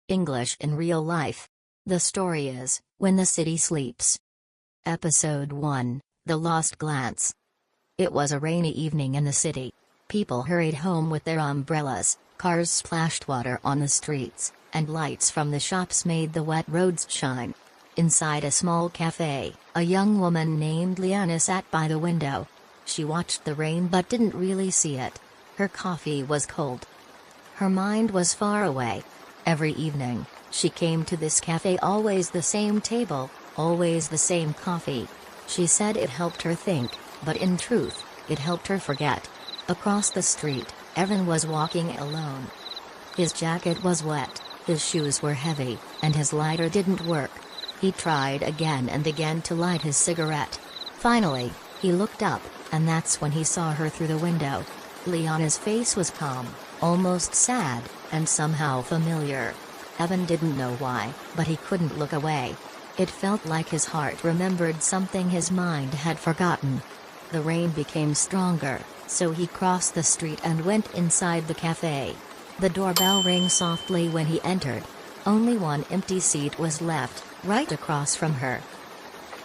English in real life. The story is, When the City Sleeps. Episode 1, The Lost Glance. It was a rainy evening in the city. People hurried home with their umbrellas, cars splashed water on the streets, and lights from the shops made the wet roads shine. Inside a small cafe, a young woman named Liana sat by the window. She watched the rain but didn't really see it. Her coffee was cold. Her mind was far away. Every evening, she came to this cafe, always the same table, always the same coffee. She said it helped her think, but in truth, it helped her forget. Across the street, Evan was walking alone. His jacket was wet, his shoes were heavy, and his lighter didn't work. He tried again and again to light his cigarette. Finally, he looked up, and that's when he saw her through the window. Liana's face was calm, almost sad, and somehow familiar. Evan didn't know why, but he couldn't look away. It felt like his heart remembered something his mind had forgotten. The rain became stronger, so he crossed the street and went inside the cafe. The doorbell rang softly when he entered. Only one empty seat was left, right across from her.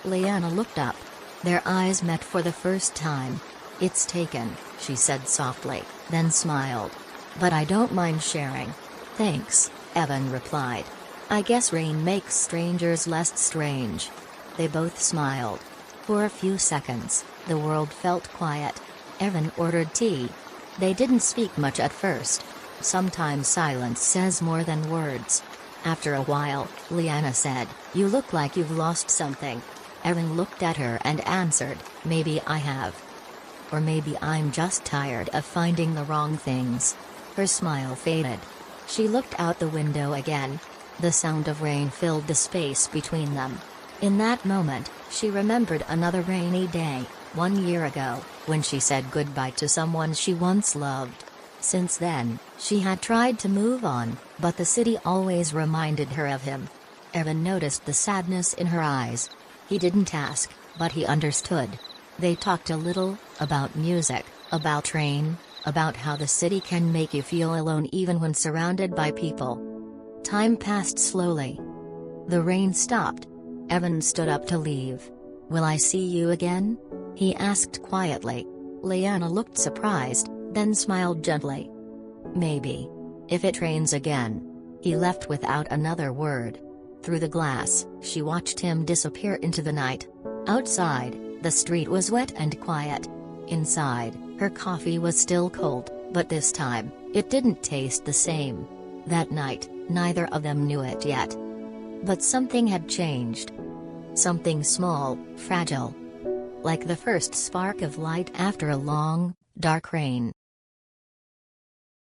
Liana looked up. Their eyes met for the first time. "It's taken," she said softly, then smiled. "But I don't mind sharing." "Thanks," Evan replied. "I guess rain makes strangers less strange." They both smiled. For a few seconds, the world felt quiet. Evan ordered tea. They didn't speak much at first. Sometimes silence says more than words. After a while, Liana said, "You look like you've lost something." Evan looked at her and answered, "Maybe I have. Or maybe I'm just tired of finding the wrong things." Her smile faded. She looked out the window again. The sound of rain filled the space between them. In that moment, she remembered another rainy day, 1 year ago, when she said goodbye to someone she once loved. Since then, she had tried to move on, but the city always reminded her of him. Evan noticed the sadness in her eyes. He didn't ask, but he understood. They talked a little, about music, about rain, about how the city can make you feel alone even when surrounded by people. Time passed slowly. The rain stopped. Evan stood up to leave. "Will I see you again?" he asked quietly. Liana looked surprised, then smiled gently. "Maybe. If it rains again." He left without another word. Through the glass, she watched him disappear into the night. Outside, the street was wet and quiet. Inside, her coffee was still cold, but this time, it didn't taste the same. That night, neither of them knew it yet. But something had changed. Something small, fragile. Like the first spark of light after a long, dark rain.